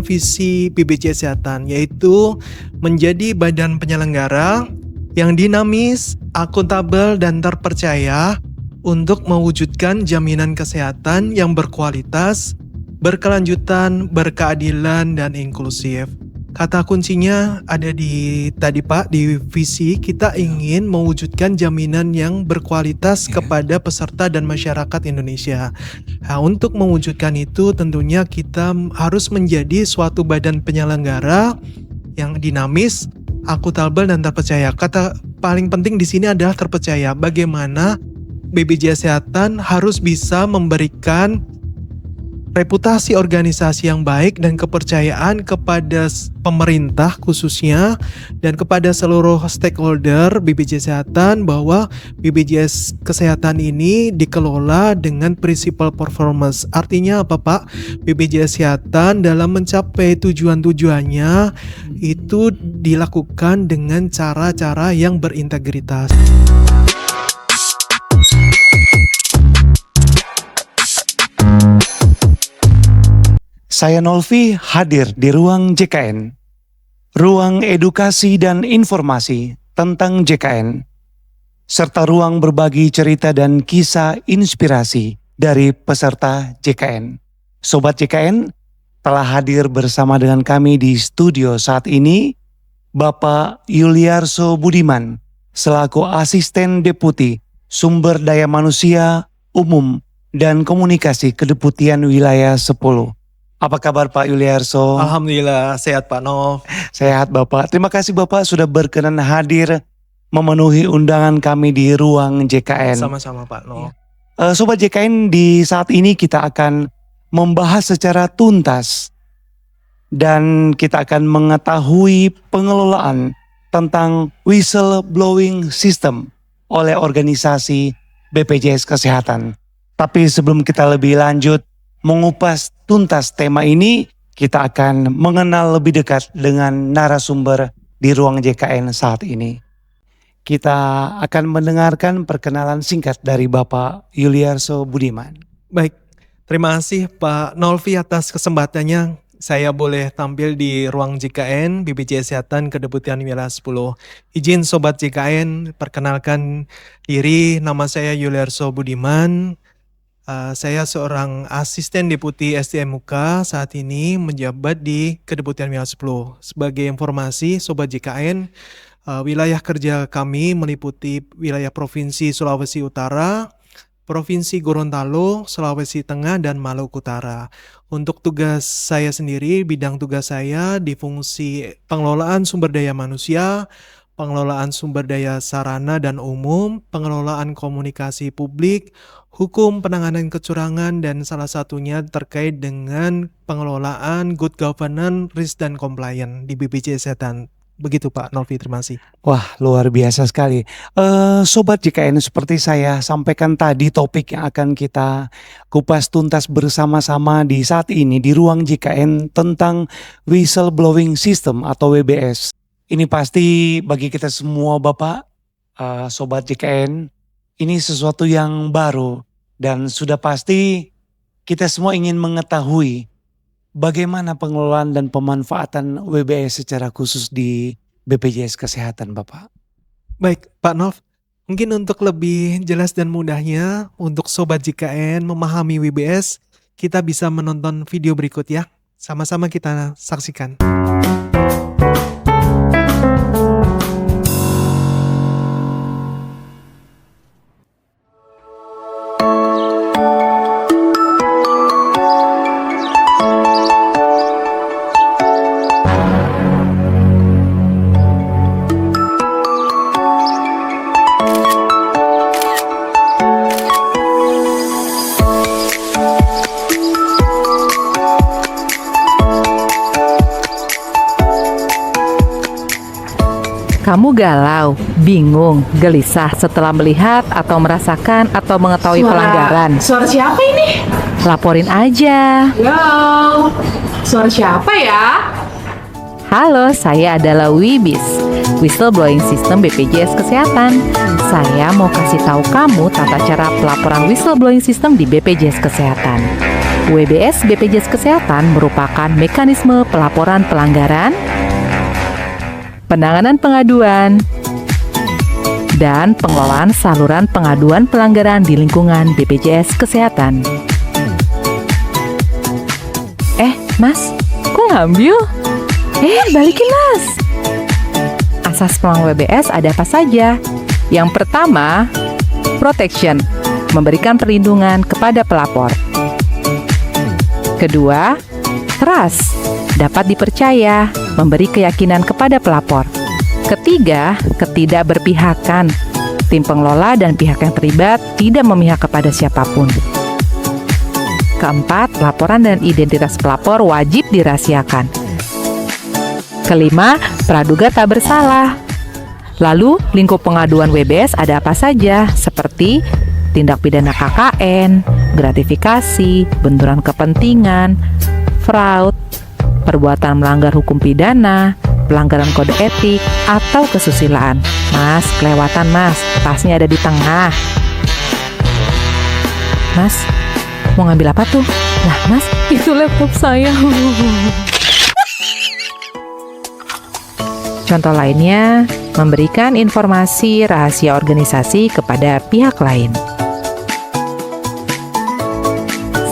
visi BPJS Kesehatan, yaitu menjadi badan penyelenggara yang dinamis, akuntabel, dan terpercaya untuk mewujudkan jaminan kesehatan yang berkualitas, berkelanjutan, berkeadilan, dan inklusif. Kata kuncinya ada di visi kita ingin mewujudkan jaminan yang berkualitas kepada peserta dan masyarakat Indonesia. Nah, untuk mewujudkan itu tentunya kita harus menjadi suatu badan penyelenggara yang dinamis, akuntabel, dan terpercaya. Kata paling penting di sini adalah terpercaya. Bagaimana BPJS Kesehatan harus bisa memberikan reputasi organisasi yang baik dan kepercayaan kepada pemerintah khususnya dan kepada seluruh stakeholder BPJS Kesehatan bahwa BPJS Kesehatan ini dikelola dengan prinsipal performance. Artinya apa, Pak? BPJS Kesehatan dalam mencapai tujuan-tujuannya itu dilakukan dengan cara-cara yang berintegritas. Saya Nolfi hadir di Ruang JKN, ruang edukasi dan informasi tentang JKN, serta ruang berbagi cerita dan kisah inspirasi dari peserta JKN. Sobat JKN telah hadir bersama dengan kami di studio saat ini, Bapak Yuliarso Budiman, selaku Asisten Deputi Sumber Daya Manusia Umum dan Komunikasi Kedeputian Wilayah 10. Apa kabar Pak Yuliarso? Alhamdulillah sehat Pak Nov. Sehat Bapak. Terima kasih Bapak sudah berkenan hadir memenuhi undangan kami di Ruang JKN. Sama-sama Pak Nov. Sobat JKN, di saat ini kita akan membahas secara tuntas dan kita akan mengetahui pengelolaan tentang whistleblowing system oleh organisasi BPJS Kesehatan. Tapi sebelum kita lebih lanjut mengupas tuntas tema ini, kita akan mengenal lebih dekat dengan narasumber di Ruang JKN saat ini. Kita akan mendengarkan perkenalan singkat dari Bapak Yuliarso Budiman. Baik, terima kasih Pak Nolfi atas kesempatannya. Saya boleh tampil di Ruang JKN BPJS Kesehatan Kedeputian Wilayah 10. Izin Sobat JKN, perkenalkan diri, nama saya Yuliarso Budiman. Saya seorang asisten deputi SDMUK, saat ini menjabat di Kedeputian Wilayah 10. Sebagai informasi Sobat JKN, wilayah kerja kami meliputi wilayah Provinsi Sulawesi Utara, Provinsi Gorontalo, Sulawesi Tengah, dan Maluku Utara. Untuk tugas saya sendiri, bidang tugas saya di fungsi pengelolaan sumber daya manusia, pengelolaan sumber daya sarana dan umum, pengelolaan komunikasi publik, hukum penanganan kecurangan, dan salah satunya terkait dengan pengelolaan good governance, risk, dan compliance di BPJS Kesehatan. Begitu Pak Nolfi, terima kasih. Wah, luar biasa sekali. Sobat JKN, seperti saya sampaikan tadi, topik yang akan kita kupas tuntas bersama-sama di saat ini di Ruang JKN tentang whistleblowing system atau WBS. Ini pasti bagi kita semua Bapak, Sobat JKN, ini sesuatu yang baru dan sudah pasti kita semua ingin mengetahui bagaimana pengelolaan dan pemanfaatan WBS secara khusus di BPJS Kesehatan Bapak. Baik Pak Nov, mungkin untuk lebih jelas dan mudahnya untuk Sobat JKN memahami WBS, kita bisa menonton video berikut ya. Sama-sama kita saksikan. Kamu galau, bingung, gelisah setelah melihat atau merasakan atau mengetahui pelanggaran. Suara siapa ini? Laporin aja. Halo, suara siapa ya? Halo, saya adalah Wibis, whistleblowing system BPJS Kesehatan. Saya mau kasih tahu kamu tata cara pelaporan whistleblowing system di BPJS Kesehatan. WBS BPJS Kesehatan merupakan mekanisme pelaporan pelanggaran, penanganan pengaduan, dan pengelolaan saluran pengaduan pelanggaran di lingkungan BPJS Kesehatan. Mas, kok ngambil? Balikin Mas. Asas pelang WBS ada apa saja? Yang pertama, protection, memberikan perlindungan kepada pelapor. Kedua, trust, dapat dipercaya, memberi keyakinan kepada pelapor. Ketiga, ketidakberpihakan, tim pengelola dan pihak yang terlibat tidak memihak kepada siapapun. Keempat, laporan dan identitas pelapor wajib dirahasiakan. Kelima, praduga tak bersalah. Lalu, lingkup pengaduan WBS ada apa saja, seperti tindak pidana KKN, gratifikasi, benturan kepentingan, fraud, perbuatan melanggar hukum pidana, pelanggaran kode etik, atau kesusilaan. Mas, kelewatan Mas, tasnya ada di tengah. Mas, mau ngambil apa tuh? Lah Mas, itu laptop saya. Contoh lainnya, memberikan informasi rahasia organisasi kepada pihak lain.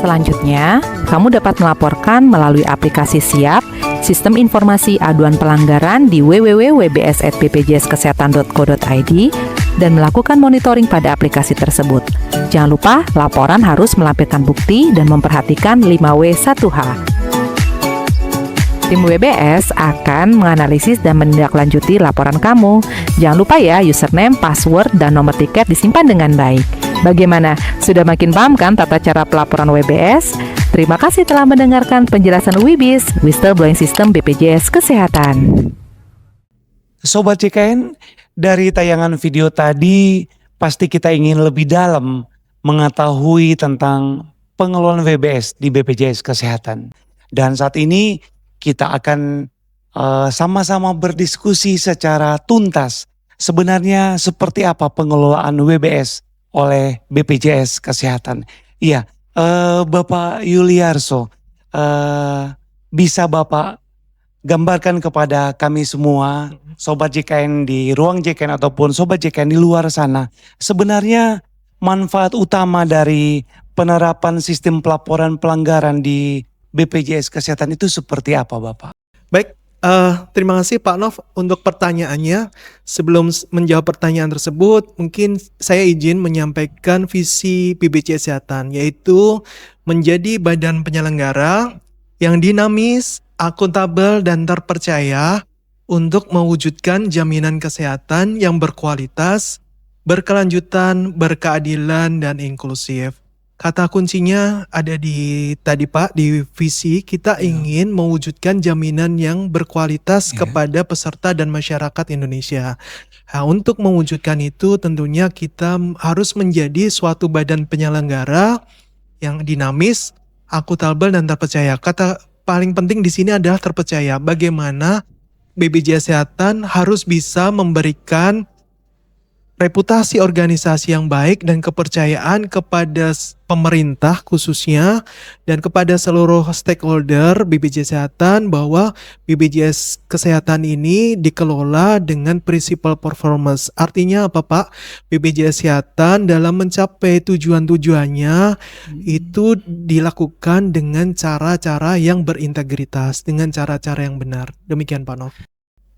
Selanjutnya, kamu dapat melaporkan melalui aplikasi Siap, Sistem Informasi Aduan Pelanggaran di www.wbs@bpjskesehatan.co.id dan melakukan monitoring pada aplikasi tersebut. Jangan lupa, laporan harus melampirkan bukti dan memperhatikan 5W1H. Tim WBS akan menganalisis dan menindaklanjuti laporan kamu. Jangan lupa ya, username, password, dan nomor tiket disimpan dengan baik. Bagaimana? Sudah makin paham kan tata cara pelaporan WBS? Terima kasih telah mendengarkan penjelasan WIBIS, Whistleblowing System BPJS Kesehatan. Sobat JKN, dari tayangan video tadi pasti kita ingin lebih dalam mengetahui tentang pengelolaan WBS di BPJS Kesehatan. Dan saat ini kita akan sama-sama berdiskusi secara tuntas sebenarnya seperti apa pengelolaan WBS oleh BPJS Kesehatan. Iya, Bapak Yuliarso, bisa Bapak gambarkan kepada kami semua, Sobat JKN di ruang JKN ataupun Sobat JKN di luar sana, sebenarnya manfaat utama dari penerapan sistem pelaporan pelanggaran di BPJS Kesehatan itu seperti apa Bapak? Baik, terima kasih Pak Nov untuk pertanyaannya. Sebelum menjawab pertanyaan tersebut, mungkin saya izin menyampaikan visi BPJS Kesehatan, yaitu menjadi badan penyelenggara yang dinamis, akuntabel, dan terpercaya untuk mewujudkan jaminan kesehatan yang berkualitas, berkelanjutan, berkeadilan, dan inklusif. Kata kuncinya ada di tadi Pak, di visi kita ingin mewujudkan jaminan yang berkualitas kepada peserta dan masyarakat Indonesia. Nah, untuk mewujudkan itu tentunya kita harus menjadi suatu badan penyelenggara yang dinamis, akuntabel, dan terpercaya. Kata paling penting di sini adalah terpercaya. Bagaimana BPJS Kesehatan harus bisa memberikan reputasi organisasi yang baik dan kepercayaan kepada pemerintah khususnya dan kepada seluruh stakeholder BPJS Kesehatan bahwa BPJS Kesehatan ini dikelola dengan prinsipal performance. Artinya apa Pak? BPJS Kesehatan dalam mencapai tujuan-tujuannya itu dilakukan dengan cara-cara yang berintegritas, dengan cara-cara yang benar. Demikian Pak Nov.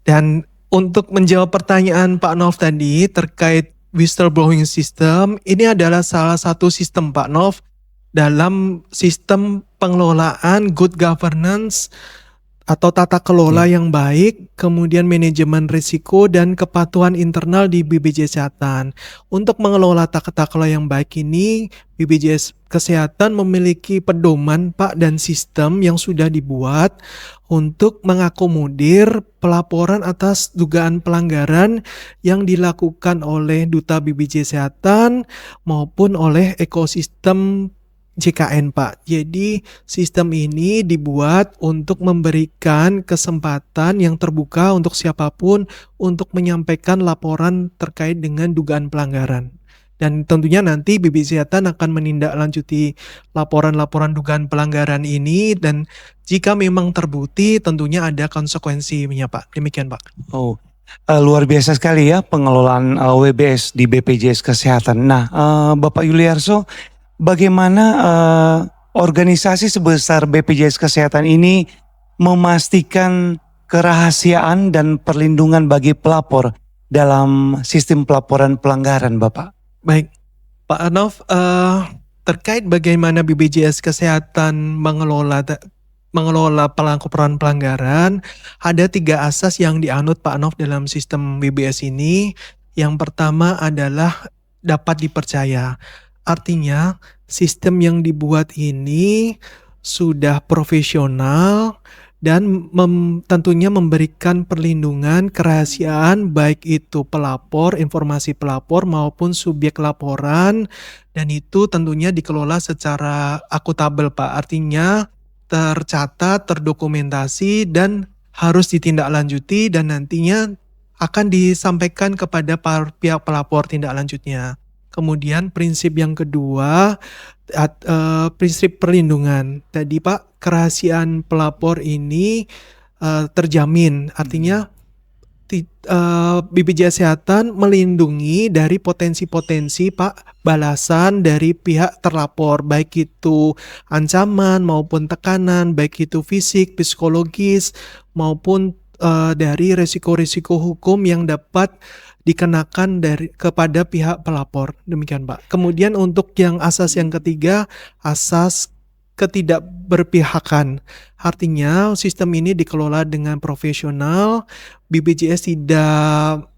Dan untuk menjawab pertanyaan Pak Nov tadi terkait whistleblowing system, ini adalah salah satu sistem Pak Nov dalam sistem pengelolaan good governance atau tata kelola yang baik, kemudian manajemen risiko dan kepatuhan internal di BPJS Kesehatan. Untuk mengelola tata kelola yang baik ini, BPJS Kesehatan memiliki pedoman Pak dan sistem yang sudah dibuat untuk mengakomodir pelaporan atas dugaan pelanggaran yang dilakukan oleh Duta BPJS Kesehatan maupun oleh ekosistem JKN Pak. Jadi sistem ini dibuat untuk memberikan kesempatan yang terbuka untuk siapapun untuk menyampaikan laporan terkait dengan dugaan pelanggaran. Dan tentunya nanti BPJS Kesehatan akan menindaklanjuti laporan-laporan dugaan pelanggaran ini, dan jika memang terbukti tentunya ada konsekuensinya Pak. Demikian Pak. Oh, luar biasa sekali ya pengelolaan WBS di BPJS Kesehatan. Nah, Bapak Yuliarso, bagaimana organisasi sebesar BPJS Kesehatan ini memastikan kerahasiaan dan perlindungan bagi pelapor dalam sistem pelaporan pelanggaran, Bapak? Baik, Pak Arnov, terkait bagaimana BPJS Kesehatan mengelola pelaporan pelanggaran, ada 3 asas yang dianut Pak Arnov dalam sistem BBS ini. Yang pertama adalah dapat dipercaya. Artinya, sistem yang dibuat ini sudah profesional dan tentunya memberikan perlindungan kerahasiaan baik itu pelapor, informasi pelapor maupun subjek laporan, dan itu tentunya dikelola secara akuntabel Pak. Artinya tercatat, terdokumentasi dan harus ditindaklanjuti dan nantinya akan disampaikan kepada pihak pelapor tindak lanjutnya. Kemudian prinsip yang kedua, prinsip perlindungan. Tadi Pak, kerahasiaan pelapor ini terjamin. Artinya BPJS Kesehatan melindungi dari potensi-potensi Pak balasan dari pihak terlapor, baik itu ancaman maupun tekanan, baik itu fisik, psikologis maupun dari resiko-resiko hukum yang dapat dikenakan kepada pihak pelapor. Demikian Pak. Kemudian untuk yang asas yang ketiga, asas ketidakberpihakan. Artinya sistem ini dikelola dengan profesional. BPJS tidak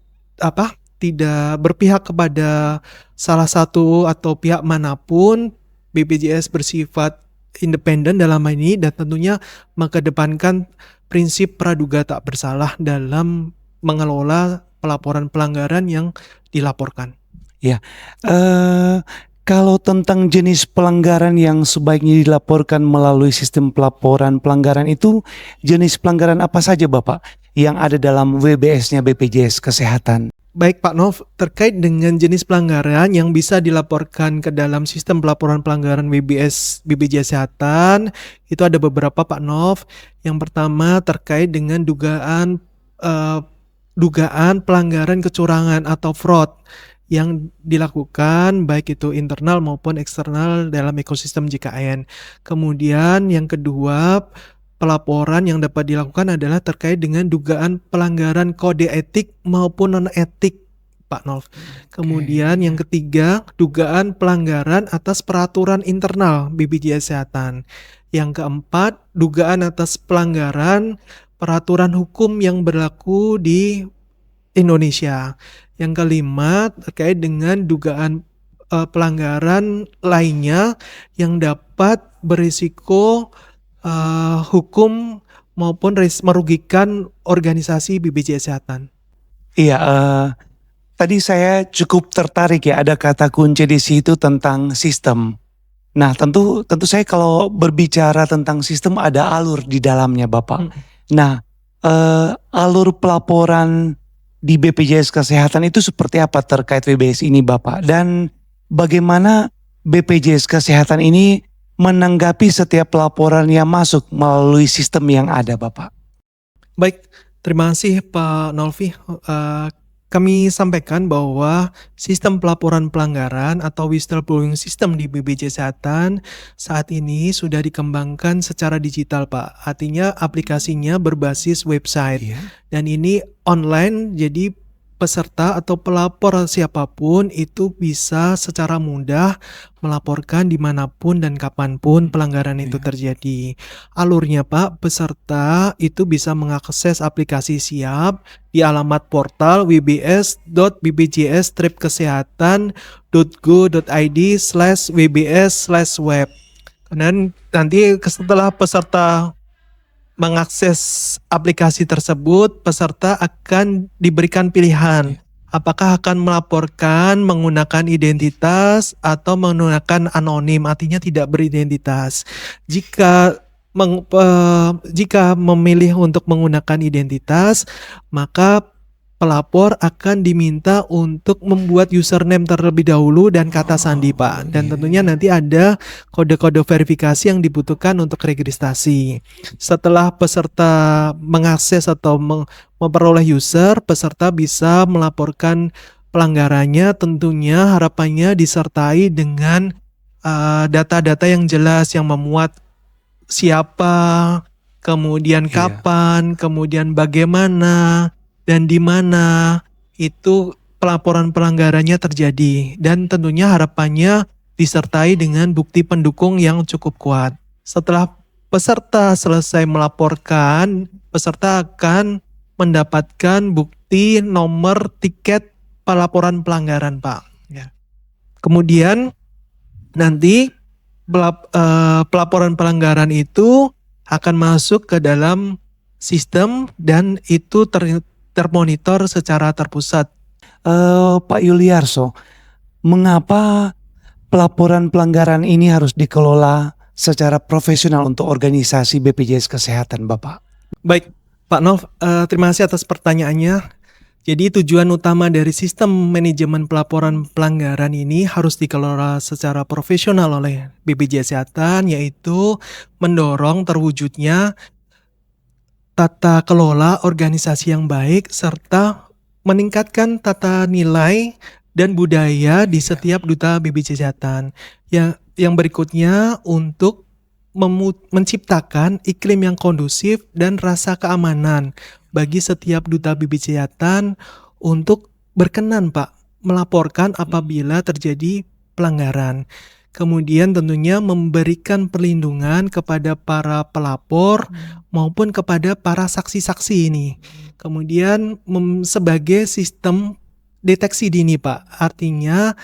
berpihak kepada salah satu atau pihak manapun. BPJS bersifat independen dalam hal ini dan tentunya mengedepankan prinsip praduga tak bersalah dalam mengelola pelaporan pelanggaran yang dilaporkan. Ya, kalau tentang jenis pelanggaran yang sebaiknya dilaporkan melalui sistem pelaporan pelanggaran itu, jenis pelanggaran apa saja Bapak yang ada dalam WBS-nya BPJS Kesehatan? Baik Pak Nov, terkait dengan jenis pelanggaran yang bisa dilaporkan ke dalam sistem pelaporan pelanggaran BPJS Kesehatan, itu ada beberapa Pak Nov. Yang pertama terkait dengan dugaan pelanggaran kecurangan atau fraud yang dilakukan baik itu internal maupun eksternal dalam ekosistem JKN. Kemudian yang kedua, pelaporan yang dapat dilakukan adalah terkait dengan dugaan pelanggaran kode etik maupun non-etik, Pak Nov. Kemudian yang ketiga, dugaan pelanggaran atas peraturan internal BPJS Kesehatan. Yang keempat, dugaan atas pelanggaran peraturan hukum yang berlaku di Indonesia. Yang kelima, terkait dengan dugaan pelanggaran lainnya yang dapat berisiko hukum maupun merugikan organisasi BPJS Kesehatan. Iya, tadi saya cukup tertarik ya, ada kata kunci di situ tentang sistem. Nah, tentu saya kalau berbicara tentang sistem ada alur di dalamnya Bapak. Nah, alur pelaporan di BPJS Kesehatan itu seperti apa terkait WBS ini Bapak? Dan bagaimana BPJS Kesehatan ini menanggapi setiap laporan yang masuk melalui sistem yang ada Bapak? Baik, terima kasih Pak Nolfi. Kami sampaikan bahwa sistem pelaporan pelanggaran atau whistleblowing system di BPJS Kesehatan saat ini sudah dikembangkan secara digital Pak. Artinya aplikasinya berbasis website. Dan ini online, jadi peserta atau pelapor siapapun itu bisa secara mudah melaporkan dimanapun dan kapanpun pelanggaran itu terjadi. Alurnya Pak, peserta itu bisa mengakses aplikasi siap di alamat portal wbs.bpjs-kesehatan.go.id/wbs/web. Dan nanti setelah peserta mengakses aplikasi tersebut, peserta akan diberikan pilihan apakah akan melaporkan menggunakan identitas atau menggunakan anonim, artinya tidak beridentitas. Jika memilih untuk menggunakan identitas, maka pelapor akan diminta untuk membuat username terlebih dahulu dan kata sandi, Pak. Dan tentunya nanti ada kode-kode verifikasi yang dibutuhkan untuk registrasi. Setelah peserta mengakses atau memperoleh user, peserta bisa melaporkan pelanggarannya, tentunya harapannya disertai dengan data-data yang jelas yang memuat siapa, kemudian kapan, kemudian bagaimana, dan di mana itu pelaporan pelanggarannya terjadi. Dan tentunya harapannya disertai dengan bukti pendukung yang cukup kuat. Setelah peserta selesai melaporkan, peserta akan mendapatkan bukti nomor tiket pelaporan pelanggaran, Pak. Ya. Kemudian nanti pelaporan pelanggaran itu akan masuk ke dalam sistem dan itu termonitor secara terpusat. Pak Yuliarso, mengapa pelaporan pelanggaran ini harus dikelola secara profesional untuk organisasi BPJS Kesehatan, Bapak? Baik, Pak Nov, terima kasih atas pertanyaannya. Jadi tujuan utama dari sistem manajemen pelaporan pelanggaran ini harus dikelola secara profesional oleh BPJS Kesehatan, yaitu mendorong terwujudnya tata kelola organisasi yang baik serta meningkatkan tata nilai dan budaya di setiap duta BPJS Kesehatan. Yang berikutnya untuk menciptakan iklim yang kondusif dan rasa keamanan bagi setiap duta BPJS Kesehatan untuk berkenan, Pak, melaporkan apabila terjadi pelanggaran. Kemudian tentunya memberikan perlindungan kepada para pelapor maupun kepada para saksi-saksi ini. Kemudian sebagai sistem deteksi dini, Pak. Artinya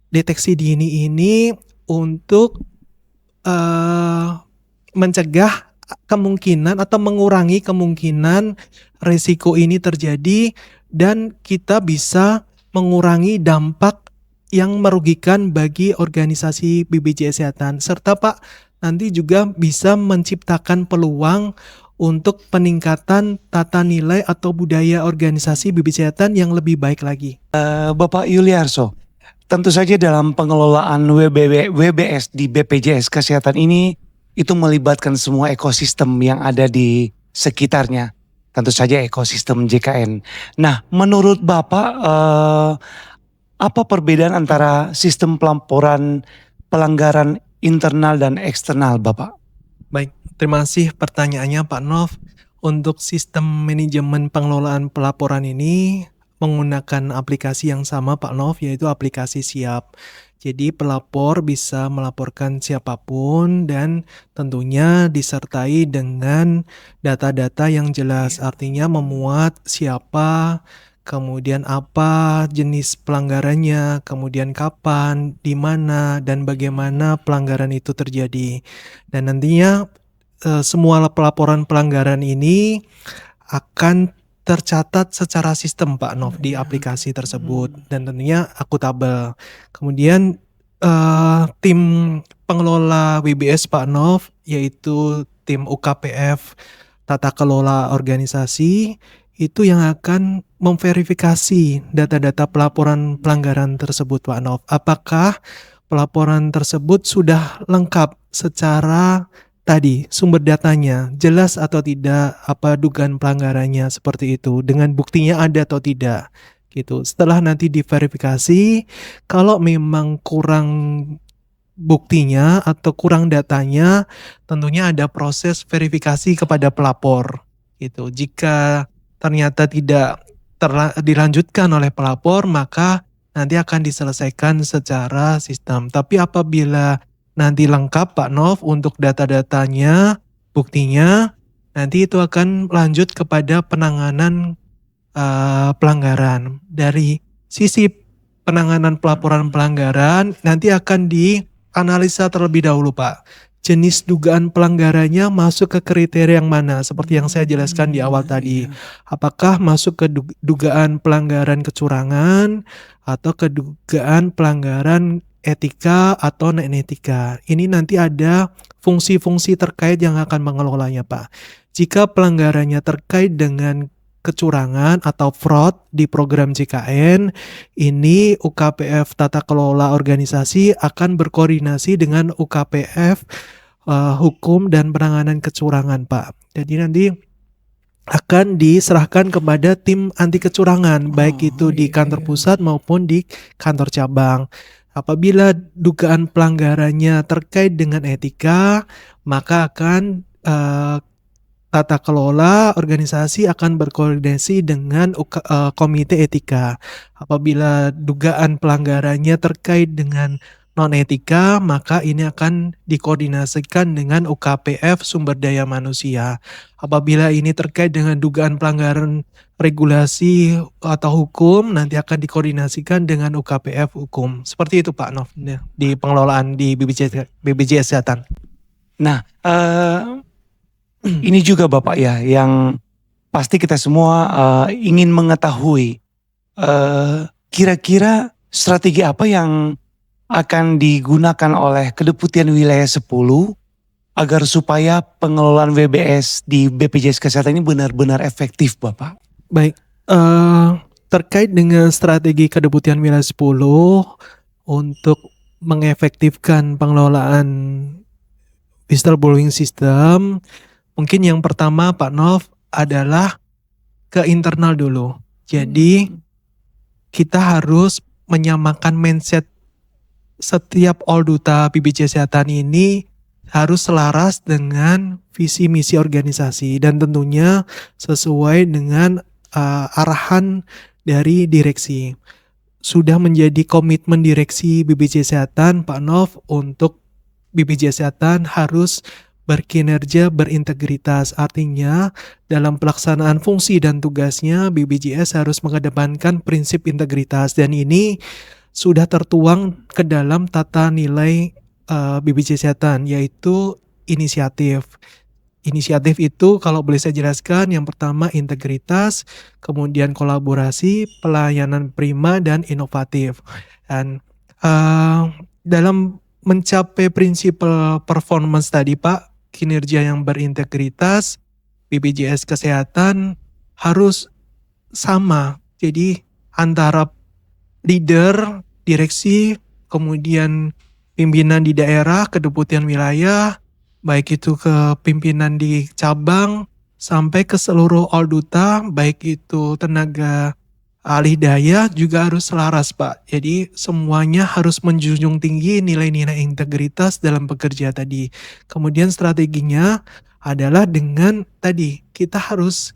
deteksi dini ini untuk mencegah kemungkinan atau mengurangi kemungkinan risiko ini terjadi dan kita bisa mengurangi dampak yang merugikan bagi organisasi BPJS Kesehatan. Serta Pak, nanti juga bisa menciptakan peluang untuk peningkatan tata nilai atau budaya organisasi BPJS Kesehatan yang lebih baik lagi. Bapak Yuliarso, tentu saja dalam pengelolaan WBS di BPJS Kesehatan ini itu melibatkan semua ekosistem yang ada di sekitarnya. Tentu saja ekosistem JKN. Nah, menurut Bapak apa perbedaan antara sistem pelaporan pelanggaran internal dan eksternal, Bapak? Baik, terima kasih pertanyaannya Pak Nov. Untuk sistem manajemen pengelolaan pelaporan ini menggunakan aplikasi yang sama Pak Nov, yaitu aplikasi Siap. Jadi pelapor bisa melaporkan siapapun dan tentunya disertai dengan data-data yang jelas. Artinya memuat siapa, kemudian apa jenis pelanggarannya, kemudian kapan, di mana, dan bagaimana pelanggaran itu terjadi. Dan nantinya semua pelaporan pelanggaran ini akan tercatat secara sistem Pak Nov di aplikasi tersebut dan tentunya akuntabel. Kemudian tim pengelola WBS Pak Nov, yaitu tim UKPF Tata Kelola Organisasi, itu yang akan memverifikasi data-data pelaporan pelanggaran tersebut Pak Nov. Apakah pelaporan tersebut sudah lengkap secara tadi sumber datanya jelas atau tidak, apa dugaan pelanggarannya seperti itu, dengan buktinya ada atau tidak gitu. Setelah nanti diverifikasi, kalau memang kurang buktinya atau kurang datanya, tentunya ada proses verifikasi kepada pelapor gitu. Jika ternyata tidak dilanjutkan oleh pelapor, maka nanti akan diselesaikan secara sistem. Tapi apabila nanti lengkap Pak Nov untuk data-datanya, buktinya, nanti itu akan lanjut kepada penanganan pelanggaran. Dari sisi penanganan pelaporan pelanggaran, nanti akan dianalisa terlebih dahulu Pak. Jenis dugaan pelanggarannya masuk ke kriteria yang mana? Seperti yang saya jelaskan di awal tadi. Apakah masuk ke dugaan pelanggaran kecurangan atau ke dugaan pelanggaran etika atau non-etika. Ini nanti ada fungsi-fungsi terkait yang akan mengelolanya Pak. Jika pelanggarannya terkait dengan kecurangan atau fraud di program JKN, ini UKPF Tata Kelola Organisasi akan berkoordinasi dengan UKPF Hukum dan Penanganan Kecurangan, Pak. Jadi nanti akan diserahkan kepada tim anti kecurangan, baik itu di kantor pusat maupun di kantor cabang. Apabila dugaan pelanggarannya terkait dengan etika, maka akan tata kelola organisasi akan berkoordinasi dengan komite etika. Apabila dugaan pelanggarannya terkait dengan non-etika, maka ini akan dikoordinasikan dengan UKPF Sumber Daya Manusia. Apabila ini terkait dengan dugaan pelanggaran regulasi atau hukum, nanti akan dikoordinasikan dengan UKPF Hukum. Seperti itu Pak Nov, di pengelolaan di BPJS Kesehatan. Nah, ini juga Bapak ya, yang pasti kita semua ingin mengetahui kira-kira strategi apa yang akan digunakan oleh Kedeputian Wilayah 10 agar supaya pengelolaan WBS di BPJS Kesehatan ini benar-benar efektif Bapak. Baik, terkait dengan strategi Kedeputian Wilayah 10 untuk mengefektifkan pengelolaan whistleblowing system, mungkin yang pertama Pak Nov adalah ke internal dulu. Jadi kita harus menyamakan mindset setiap Duta BPJS Kesehatan ini harus selaras dengan visi misi organisasi dan tentunya sesuai dengan arahan dari direksi. Sudah menjadi komitmen direksi BPJS Kesehatan Pak Nov untuk BPJS Kesehatan harus berkinerja berintegritas. Artinya dalam pelaksanaan fungsi dan tugasnya BPJS harus mengedepankan prinsip integritas dan ini sudah tertuang ke dalam tata nilai BPJS Kesehatan, yaitu inisiatif. Inisiatif itu kalau boleh saya jelaskan, yang pertama integritas, kemudian kolaborasi, pelayanan prima dan inovatif. Dan dalam mencapai prinsip performance tadi Pak, kinerja yang berintegritas, BPJS Kesehatan harus sama. Jadi antara leader, direksi, kemudian pimpinan di daerah, kedeputian wilayah, baik itu ke pimpinan di cabang, sampai ke seluruh Duta, baik itu tenaga ahli daya juga harus selaras Pak. Jadi semuanya harus menjunjung tinggi nilai-nilai integritas dalam bekerja tadi. Kemudian strateginya adalah dengan tadi kita harus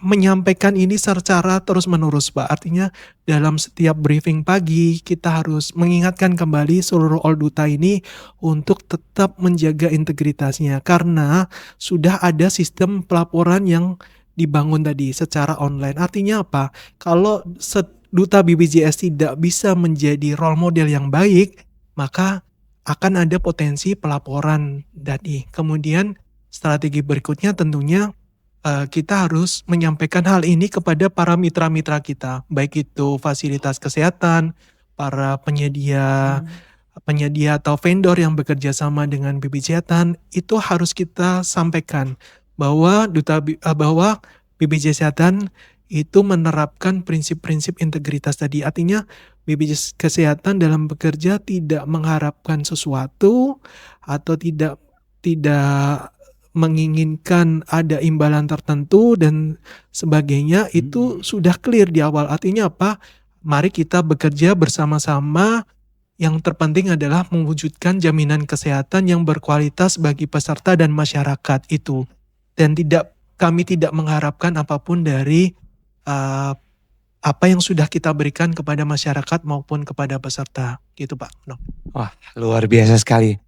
menyampaikan ini secara terus-menerus Pak. Artinya dalam setiap briefing pagi kita harus mengingatkan kembali seluruh Duta ini untuk tetap menjaga integritasnya. Karena sudah ada sistem pelaporan yang dibangun tadi secara online. Artinya apa? Kalau Duta BPJS tidak bisa menjadi role model yang baik, maka akan ada potensi pelaporan tadi. Kemudian strategi berikutnya tentunya kita harus menyampaikan hal ini kepada para mitra-mitra kita, baik itu fasilitas kesehatan, para penyedia atau vendor yang bekerja sama dengan BPJS Kesehatan, itu harus kita sampaikan bahwa BPJS Kesehatan itu menerapkan prinsip-prinsip integritas tadi. Artinya BPJS Kesehatan dalam bekerja tidak mengharapkan sesuatu atau tidak menginginkan ada imbalan tertentu dan sebagainya. Itu sudah clear di awal. Artinya apa? Mari kita bekerja bersama-sama. Yang terpenting adalah mewujudkan jaminan kesehatan yang berkualitas bagi peserta dan masyarakat itu. Dan kami tidak mengharapkan apapun dari apa yang sudah kita berikan kepada masyarakat maupun kepada peserta. Gitu Pak. No. Wah, luar biasa sekali.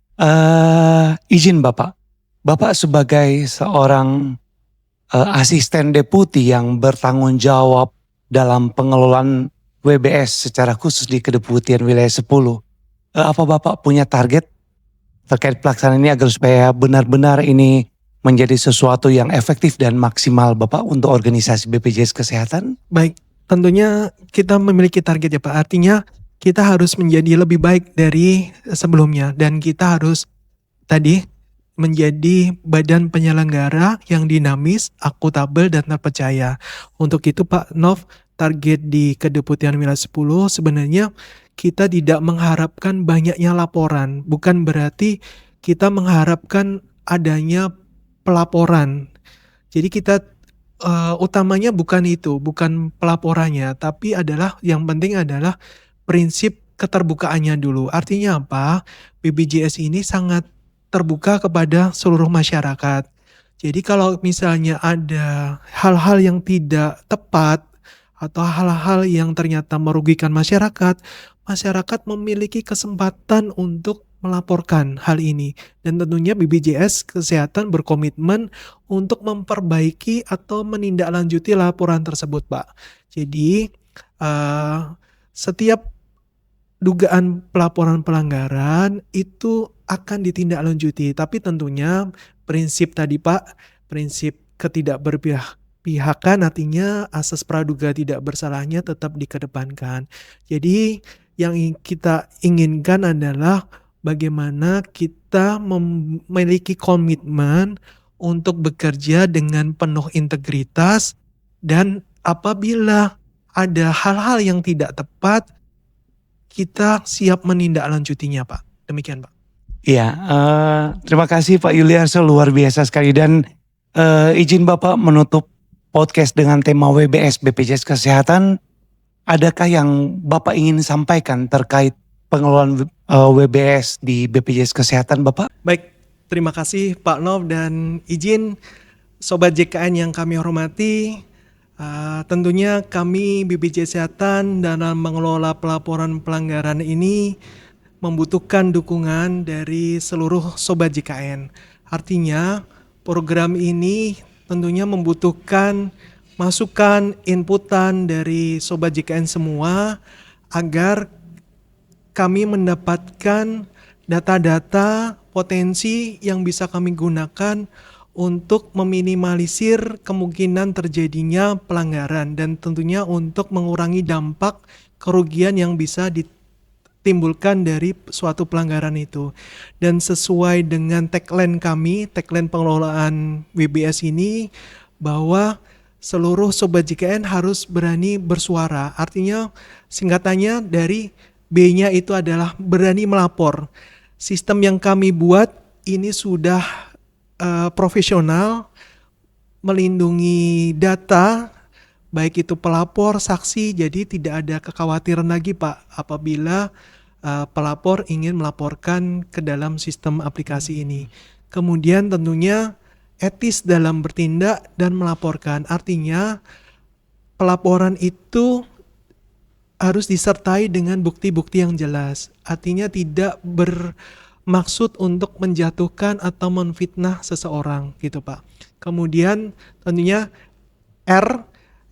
Izin Bapak sebagai seorang asisten deputi yang bertanggung jawab dalam pengelolaan WBS secara khusus di Kedeputian Wilayah 10. Apa Bapak punya target terkait pelaksanaan ini agar supaya benar-benar ini menjadi sesuatu yang efektif dan maksimal Bapak untuk organisasi BPJS Kesehatan? Baik, tentunya kita memiliki target ya Pak. Artinya kita harus menjadi lebih baik dari sebelumnya dan kita harus tadi menjadi badan penyelenggara yang dinamis, akuntabel, dan terpercaya. Untuk itu Pak Nov, target di Kedeputian Wilayah 10 sebenarnya kita tidak mengharapkan banyaknya laporan. Bukan berarti kita mengharapkan adanya pelaporan. Jadi kita utamanya bukan itu, bukan pelaporannya, tapi adalah yang penting adalah prinsip keterbukaannya dulu. Artinya apa? BPJS ini sangat terbuka kepada seluruh masyarakat. Jadi kalau misalnya ada hal-hal yang tidak tepat atau hal-hal yang ternyata merugikan masyarakat, masyarakat memiliki kesempatan untuk melaporkan hal ini. Dan tentunya BPJS Kesehatan berkomitmen untuk memperbaiki atau menindaklanjuti laporan tersebut, Pak. Jadi setiap dugaan pelaporan pelanggaran itu akan ditindaklanjuti. Tapi tentunya prinsip tadi Pak, prinsip ketidakberpihakan artinya asas praduga tidak bersalahnya tetap dikedepankan. Jadi yang kita inginkan adalah bagaimana kita memiliki komitmen untuk bekerja dengan penuh integritas dan apabila ada hal-hal yang tidak tepat, kita siap menindaklanjutinya, Pak. Demikian, Pak. Iya, terima kasih Pak Yuliarso, luar biasa sekali. Dan izin Bapak menutup podcast dengan tema WBS BPJS Kesehatan. Adakah yang Bapak ingin sampaikan terkait pengelolaan WBS di BPJS Kesehatan, Bapak? Baik, terima kasih Pak Nov dan izin Sobat JKN yang kami hormati. Tentunya kami BPJS Kesehatan dalam mengelola pelaporan pelanggaran ini membutuhkan dukungan dari seluruh Sobat JKN. Artinya program ini tentunya membutuhkan masukan, inputan dari Sobat JKN semua agar kami mendapatkan data-data potensi yang bisa kami gunakan untuk meminimalisir kemungkinan terjadinya pelanggaran dan tentunya untuk mengurangi dampak kerugian yang bisa ditimbulkan dari suatu pelanggaran itu. Dan sesuai dengan tagline kami, tagline pengelolaan WBS ini, bahwa seluruh Sobat JKN harus berani bersuara. Artinya singkatannya dari B-nya itu adalah berani melapor. Sistem yang kami buat ini sudah profesional, melindungi data, baik itu pelapor, saksi, jadi tidak ada kekhawatiran lagi Pak apabila pelapor ingin melaporkan ke dalam sistem aplikasi ini. Kemudian tentunya etis dalam bertindak dan melaporkan, artinya pelaporan itu harus disertai dengan bukti-bukti yang jelas, artinya tidak bermaksud untuk menjatuhkan atau menfitnah seseorang gitu Pak. Kemudian tentunya R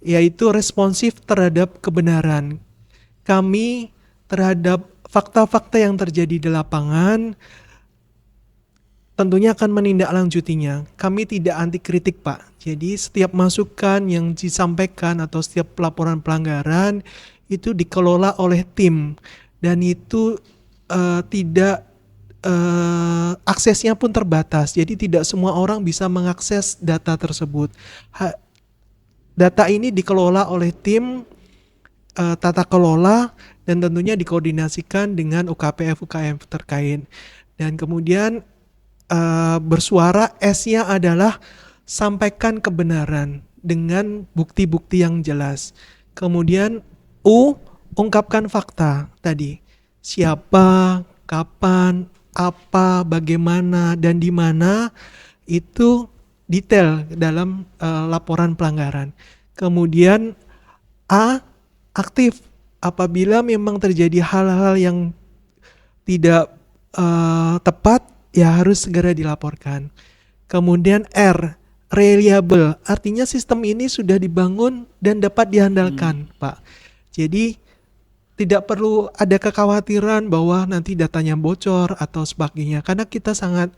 yaitu responsif terhadap kebenaran. Kami terhadap fakta-fakta yang terjadi di lapangan tentunya akan menindaklanjutinya. Kami tidak anti kritik Pak. Jadi setiap masukan yang disampaikan atau setiap pelaporan pelanggaran itu dikelola oleh tim dan itu tidak aksesnya pun terbatas, jadi tidak semua orang bisa mengakses data tersebut. Data ini dikelola oleh tim tata kelola dan tentunya dikoordinasikan dengan UKPF terkait. Dan kemudian bersuara, S-nya adalah sampaikan kebenaran dengan bukti-bukti yang jelas. Kemudian U, ungkapkan fakta tadi, siapa, kapan, apa, bagaimana, dan di mana, itu detail dalam laporan pelanggaran. Kemudian A, aktif apabila memang terjadi hal-hal yang tidak tepat, ya harus segera dilaporkan. Kemudian R, reliable, artinya sistem ini sudah dibangun dan dapat diandalkan, Pak. Jadi tidak perlu ada kekhawatiran bahwa nanti datanya bocor atau sebagainya, karena kita sangat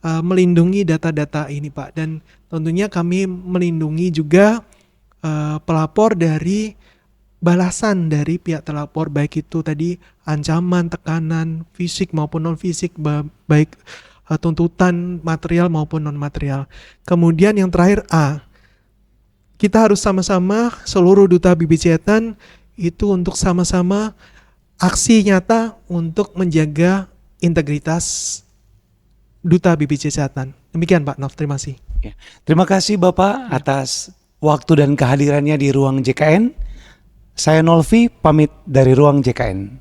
melindungi data-data ini Pak. Dan tentunya kami melindungi juga pelapor dari balasan dari pihak terlapor, baik itu tadi ancaman, tekanan fisik maupun non fisik, baik tuntutan material maupun non-material. Kemudian yang terakhir A, kita harus sama-sama seluruh duta BPJSatan itu untuk sama-sama aksi nyata untuk menjaga integritas duta BPJSatan. Demikian Pak Nov, terima kasih. Ya. Terima kasih Bapak atas waktu dan kehadirannya di ruang JKN. Saya Nolfi pamit dari ruang JKN.